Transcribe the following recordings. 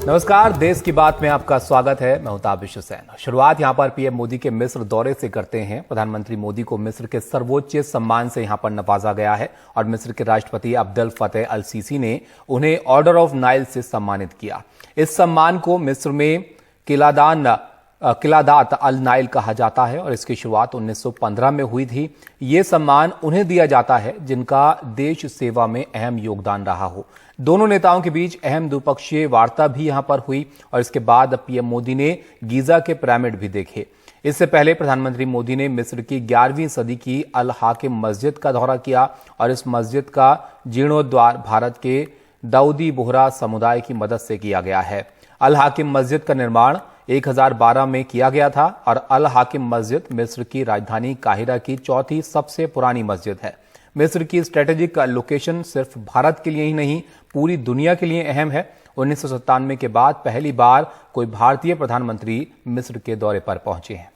नमस्कार, देश की बात में आपका स्वागत है। मैं हूं ताबिश हुसैन। शुरुआत यहां पर पीएम मोदी के मिस्र दौरे से करते हैं। प्रधानमंत्री मोदी को मिस्र के सर्वोच्च सम्मान से यहां पर नवाजा गया है और मिस्र के राष्ट्रपति अब्देल फतेह अल सीसी ने उन्हें ऑर्डर ऑफ नाइल से सम्मानित किया। इस सम्मान को मिस्र में किलादात अल नाइल कहा जाता है और इसकी शुरुआत 1915 में हुई थी। ये सम्मान उन्हें दिया जाता है जिनका देश सेवा में अहम योगदान रहा हो। दोनों नेताओं के बीच अहम द्विपक्षीय वार्ता भी यहां पर हुई और इसके बाद पीएम मोदी ने गीजा के पिरामिड भी देखे। इससे पहले प्रधानमंत्री मोदी ने मिस्र की 11वीं सदी की अल हाकिम मस्जिद का दौरा किया और इस मस्जिद का जीर्णोद्धार भारत के दाऊदी बोहरा समुदाय की मदद से किया गया है। अल हाकिम मस्जिद का निर्माण 1012 में किया गया था और अल हाकिम मस्जिद मिस्र की राजधानी काहिरा की चौथी सबसे पुरानी मस्जिद है। मिस्र की स्ट्रेटेजिक लोकेशन सिर्फ भारत के लिए ही नहीं, पूरी दुनिया के लिए अहम है। 1997 के बाद पहली बार कोई भारतीय प्रधानमंत्री मिस्र के दौरे पर पहुंचे हैं।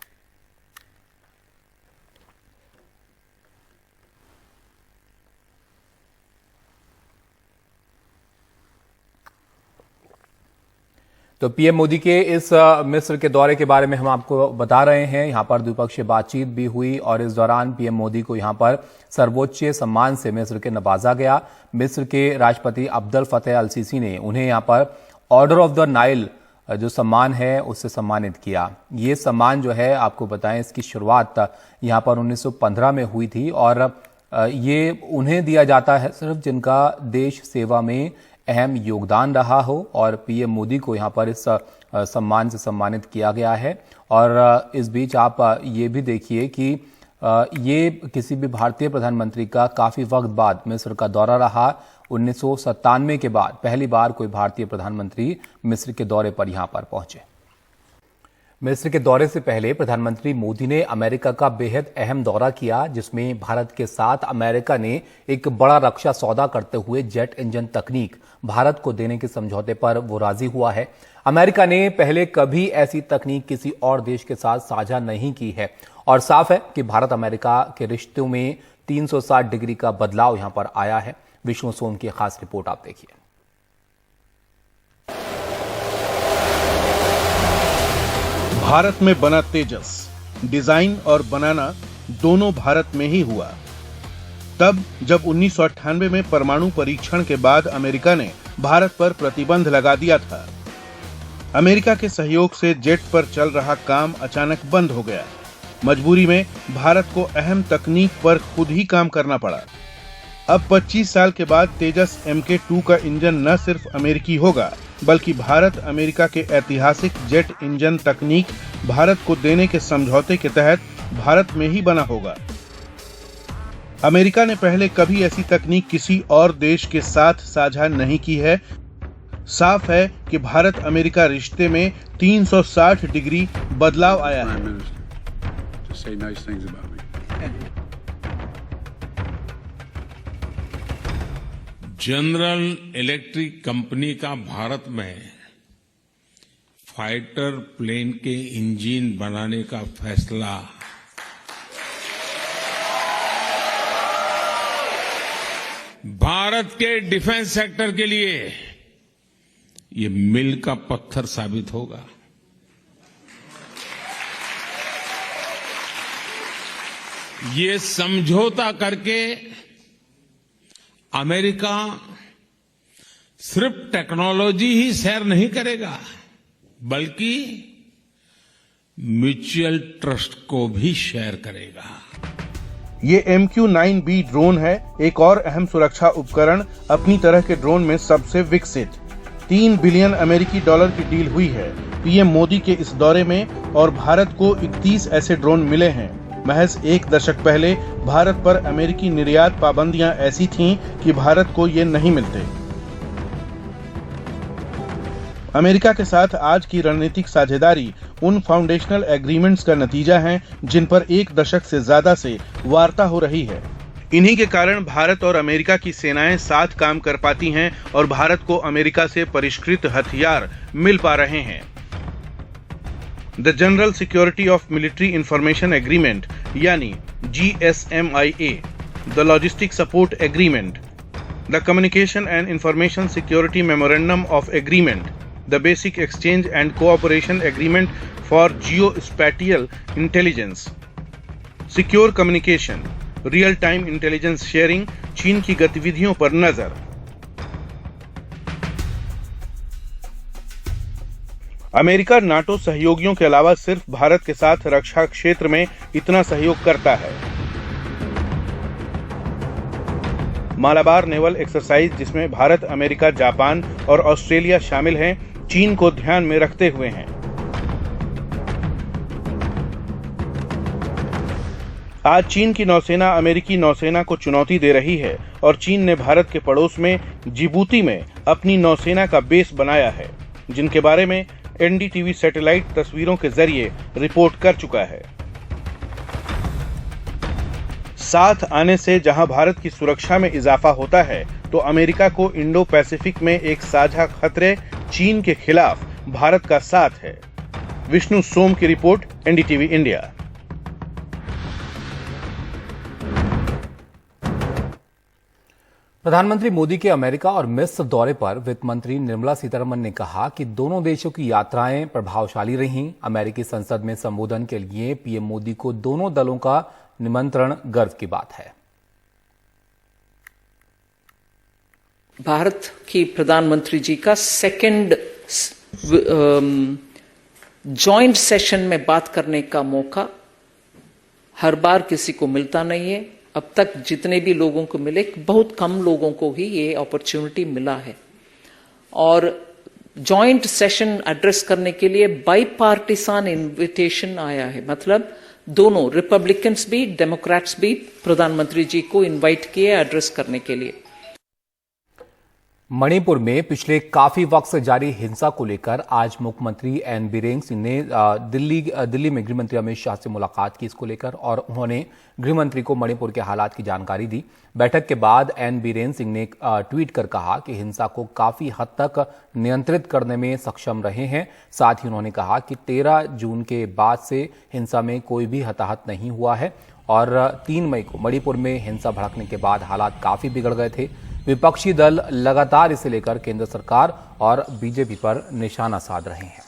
तो पीएम मोदी के इस मिस्र के दौरे के बारे में हम आपको बता रहे हैं। यहां पर द्विपक्षीय बातचीत भी हुई और इस दौरान पीएम मोदी को यहां पर सर्वोच्च सम्मान से मिस्र के नवाजा गया। मिस्र के राष्ट्रपति अब्देल फतेह अल सीसी ने उन्हें यहां पर ऑर्डर ऑफ द नाइल जो सम्मान है उससे सम्मानित किया। ये सम्मान जो है आपको बताएं, इसकी शुरुआत यहां पर 1915 में हुई थी और ये उन्हें दिया जाता है सिर्फ जिनका देश सेवा में अहम योगदान रहा हो और पीएम मोदी को यहां पर इस सम्मान से सम्मानित किया गया है। और इस बीच आप ये भी देखिए कि ये किसी भी भारतीय प्रधानमंत्री का काफी वक्त बाद मिस्र का दौरा रहा। 1997 के बाद पहली बार कोई भारतीय प्रधानमंत्री मिस्र के दौरे पर यहां पर पहुंचे। मिस्र के दौरे से पहले प्रधानमंत्री मोदी ने अमेरिका का बेहद अहम दौरा किया, जिसमें भारत के साथ अमेरिका ने एक बड़ा रक्षा सौदा करते हुए जेट इंजन तकनीक भारत को देने के समझौते पर वो राजी हुआ है। अमेरिका ने पहले कभी ऐसी तकनीक किसी और देश के साथ साझा नहीं की है और साफ है कि भारत अमेरिका के रिश्तों में 360 डिग्री का बदलाव यहां पर आया है। विष्णु सोम की खास रिपोर्ट आप देखिए। भारत में बना तेजस, डिजाइन और बनाना दोनों भारत में ही हुआ। तब जब 1998 में परमाणु परीक्षण के बाद अमेरिका ने भारत पर प्रतिबंध लगा दिया था, अमेरिका के सहयोग से जेट पर चल रहा काम अचानक बंद हो गया। मजबूरी में भारत को अहम तकनीक पर खुद ही काम करना पड़ा। अब 25 साल के बाद तेजस MK2 का इंजन न सिर्फ अमेरिकी होगा, बल्कि भारत अमेरिका के ऐतिहासिक जेट इंजन तकनीक भारत को देने के समझौते के तहत भारत में ही बना होगा। अमेरिका ने पहले कभी ऐसी तकनीक किसी और देश के साथ साझा नहीं की है। साफ है कि भारत अमेरिका रिश्ते में 360 डिग्री बदलाव आया है। जनरल इलेक्ट्रिक कंपनी का भारत में फाइटर प्लेन के इंजन बनाने का फैसला भारत के डिफेंस सेक्टर के लिए ये मील का पत्थर साबित होगा। ये समझौता करके अमेरिका सिर्फ टेक्नोलॉजी ही शेयर नहीं करेगा, बल्कि म्यूचुअल ट्रस्ट को भी शेयर करेगा। ये MQ-9B ड्रोन है, एक और अहम सुरक्षा उपकरण, अपनी तरह के ड्रोन में सबसे विकसित। 3 बिलियन अमेरिकी डॉलर की डील हुई है पीएम मोदी के इस दौरे में और भारत को 31 ऐसे ड्रोन मिले हैं। महज एक दशक पहले भारत पर अमेरिकी निर्यात पाबंदियां ऐसी थीं कि भारत को ये नहीं मिलते। अमेरिका के साथ आज की रणनीतिक साझेदारी उन फाउंडेशनल एग्रीमेंट्स का नतीजा है जिन पर एक दशक से ज्यादा से वार्ता हो रही है। इन्हीं के कारण भारत और अमेरिका की सेनाएं साथ काम कर पाती हैं और भारत को अमेरिका से परिष्कृत हथियार मिल पा रहे हैं। The general security of military information agreement यानी GSMIA, the logistic support agreement, the communication and information security memorandum of agreement, the Basic Exchange and Cooperation Agreement for Geospatial Intelligence, Secure Communication, Real Time Intelligence Sharing, चीन की गतिविधियों पर नजर। America NATO सहयोगियों के अलावा सिर्फ भारत के साथ रक्षा क्षेत्र में इतना सहयोग करता है। मालाबार नेवल एक्सरसाइज, जिसमें भारत, अमेरिका, जापान और ऑस्ट्रेलिया शामिल हैं, चीन को ध्यान में रखते हुए हैं। आज चीन की नौसेना अमेरिकी नौसेना को चुनौती दे रही है और चीन ने भारत के पड़ोस में जिबूती में अपनी नौसेना का बेस बनाया है, जिनके बारे में एनडीटीवी सैटेलाइट तस्वीरों के जरिए रिपोर्ट कर चुका है। साथ आने से जहां भारत की सुरक्षा में इजाफा होता है, तो अमेरिका को इंडो पैसिफिक में एक साझा खतरे चीन के खिलाफ भारत का साथ है। विष्णु सोम की रिपोर्ट, एनडीटीवी इंडिया। प्रधानमंत्री मोदी के अमेरिका और मिस्र दौरे पर वित्त मंत्री निर्मला सीतारमण ने कहा कि दोनों देशों की यात्राएं प्रभावशाली रहीं। अमेरिकी संसद में संबोधन के लिए पीएम मोदी को दोनों दलों का निमंत्रण गर्व की बात है। भारत की प्रधानमंत्री जी का सेकंड जॉइंट सेशन में बात करने का मौका हर बार किसी को मिलता नहीं है। अब तक जितने भी लोगों को मिले, बहुत कम लोगों को ही ये अपॉर्चुनिटी मिला है। और जॉइंट सेशन एड्रेस करने के लिए बाईपार्टिसान इनविटेशन आया है, मतलब दोनों रिपब्लिकन्स भी डेमोक्रेट्स भी प्रधानमंत्री जी को इनवाइट किए एड्रेस करने के लिए। मणिपुर में पिछले काफी वक्त से जारी हिंसा को लेकर आज मुख्यमंत्री एन बीरेन सिंह ने दिल्ली में गृहमंत्री अमित शाह से मुलाकात की इसको लेकर, और उन्होंने गृहमंत्री को मणिपुर के हालात की जानकारी दी। बैठक के बाद एन बीरेन सिंह ने ट्वीट कर कहा कि हिंसा को काफी हद तक नियंत्रित करने में सक्षम रहे हैं। साथ ही उन्होंने कहा कि 13 जून के बाद से हिंसा में कोई भी हताहत नहीं हुआ है और 3 मई को मणिपुर में हिंसा भड़कने के बाद हालात काफी बिगड़ गए थे। विपक्षी दल लगातार इसे लेकर केंद्र सरकार और बीजेपी पर निशाना साध रहे हैं।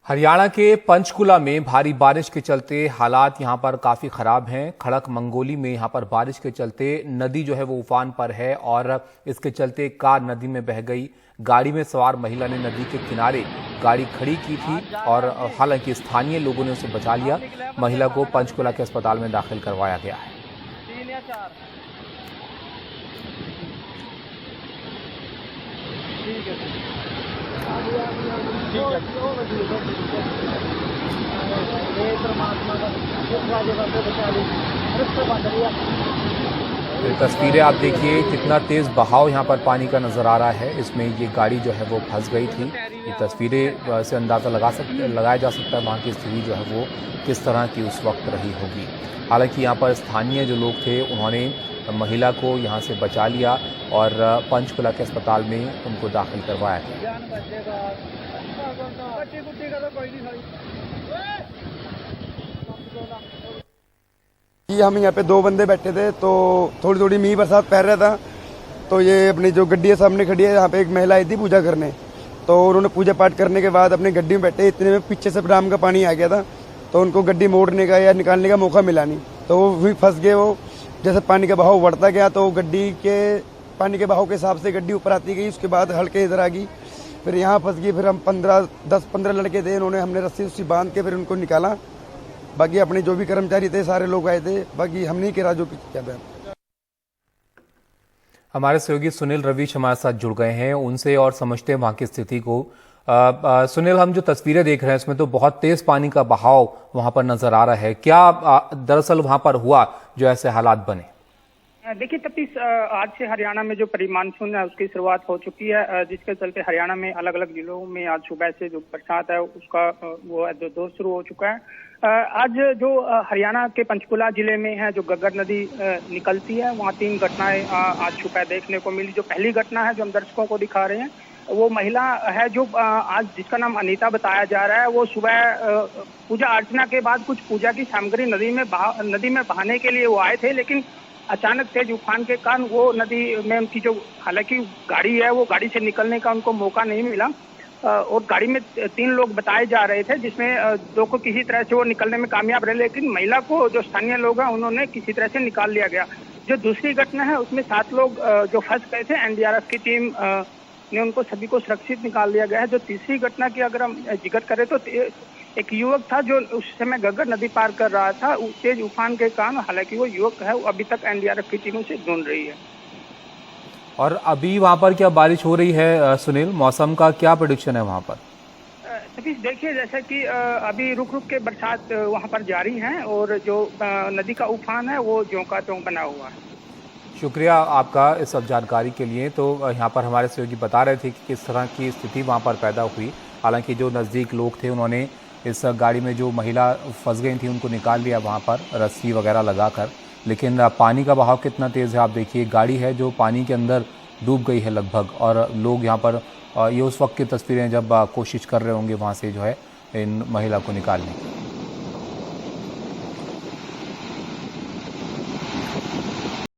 हरियाणा के पंचकुला में भारी बारिश के चलते हालात यहां पर काफी खराब हैं। खड़क मंगोली में यहां पर बारिश के चलते नदी जो है वो उफान पर है और इसके चलते कार नदी में बह गई। गाड़ी में सवार महिला ने नदी के किनारे गाड़ी खड़ी की थी और हालांकि स्थानीय लोगों ने उसे बचा लिया। महिला को पंचकुला के अस्पताल में दाखिल करवाया गया है। 3 या 4 ठीक है। ये तस्वीरें आप देखिए, कितना तेज बहाव यहाँ पर पानी का नजर आ रहा है। इसमें ये गाड़ी जो है वो फंस गई थी। ये तस्वीरें से अंदाजा लगाया जा सकता है वहाँ की स्थिति जो है वो किस तरह की उस वक्त रही होगी। हालांकि यहाँ पर स्थानीय जो लोग थे उन्होंने महिला को यहाँ से बचा लिया और पंचकुला के अस्पताल में उनको दाखिल करवाया गया। हम यहाँ पे 2 बंदे बैठे थे, तो थोड़ी थोड़ी मींह बरसात पै रहा था, तो ये अपनी जो गड्डी है सामने खड़ी है, यहाँ पे एक महिला आई थी पूजा करने, तो उन्होंने पूजा पाठ करने के बाद अपनी गड्डी में बैठे, इतने में पीछे से ड्राम का पानी आ गया था, तो उनको गड्डी मोड़ने का या निकालने का मौका मिला नहीं, तो वो भी फंस गए। वो जैसे पानी का बहाव बढ़ता गया तो गड्डी के पानी के बहाव के हिसाब से गड्डी ऊपर आती गई, उसके बाद हल्के इधर आ गई, फिर यहाँ फंस गई। फिर हम 10-15 लड़के थे, उन्होंने हमने रस्सी बांध के फिर उनको निकाला। बाकी अपने जो भी कर्मचारी थे सारे लोग आए थे, बाकी हम नहीं कह रहा जो क्या था। हमारे सहयोगी सुनील रविश हमारे साथ जुड़ गए हैं, उनसे और समझते हैं वहां की स्थिति को। सुनील, हम जो तस्वीरें देख रहे हैं इसमें तो बहुत तेज पानी का बहाव वहां पर नजर आ रहा है। क्या दरअसल वहां पर हुआ जो ऐसे हालात बने? देखिए तपीस, आज से हरियाणा में जो प्री मानसून है उसकी शुरुआत हो चुकी है, जिसके चलते हरियाणा में अलग अलग जिलों में आज सुबह से जो बरसात है उसका वो दौर शुरू हो चुका है। आज जो हरियाणा के पंचकुला जिले में है, जो गग्गर नदी निकलती है, वहाँ 3 घटनाएं आज सुबह देखने को मिली। जो पहली घटना है जो हम दर्शकों को दिखा रहे हैं, वो महिला है जो आज जिसका नाम अनीता बताया जा रहा है, वो सुबह पूजा अर्चना के बाद कुछ पूजा की सामग्री नदी में बहाने के लिए वो आए थे, लेकिन अचानक तेज उफान के कारण वो नदी में उनकी जो हालांकि गाड़ी है वो गाड़ी से निकलने का उनको मौका नहीं मिला और गाड़ी में 3 लोग बताए जा रहे थे, जिसमें 2 को किसी तरह से वो निकलने में कामयाब रहे, लेकिन महिला को जो स्थानीय लोग हैं उन्होंने किसी तरह से निकाल लिया गया। जो दूसरी घटना है उसमें 7 लोग जो फंस गए थे, एनडीआरएफ की टीम ने उनको सभी को सुरक्षित निकाल लिया गया है। जो तीसरी घटना की अगर हम जिक्र करें तो एक युवक था जो उस समय घग्गर नदी पार कर रहा था तेज उफान के कारण, हालांकि वो युवक है वो अभी तक एनडीआरएफ की टीमों से ढूंढ रही है। और अभी वहां पर क्या बारिश हो रही है सुनील, मौसम का क्या प्रेडिक्शन है वहां पर? सतीश देखिए, जैसे कि अभी रुक रुक के बरसात वहां पर जारी है और जो नदी का उफान है वो ज्यों का त्यों बना हुआ है। शुक्रिया आपका इस सब जानकारी के लिए। तो यहाँ पर हमारे सहयोगी बता रहे थे कि किस तरह की स्थिति वहाँ पर पैदा हुई। हालांकि जो नज़दीक लोग थे उन्होंने इस गाड़ी में जो महिला फंस गई थी उनको निकाल लिया वहाँ पर रस्सी वगैरह लगाकर, लेकिन पानी का बहाव कितना तेज़ है आप देखिए। गाड़ी है जो पानी के अंदर डूब गई है लगभग, और लोग यहाँ पर ये उस वक्त की तस्वीरें जब कोशिश कर रहे होंगे वहाँ से जो है इन महिला को निकालने की।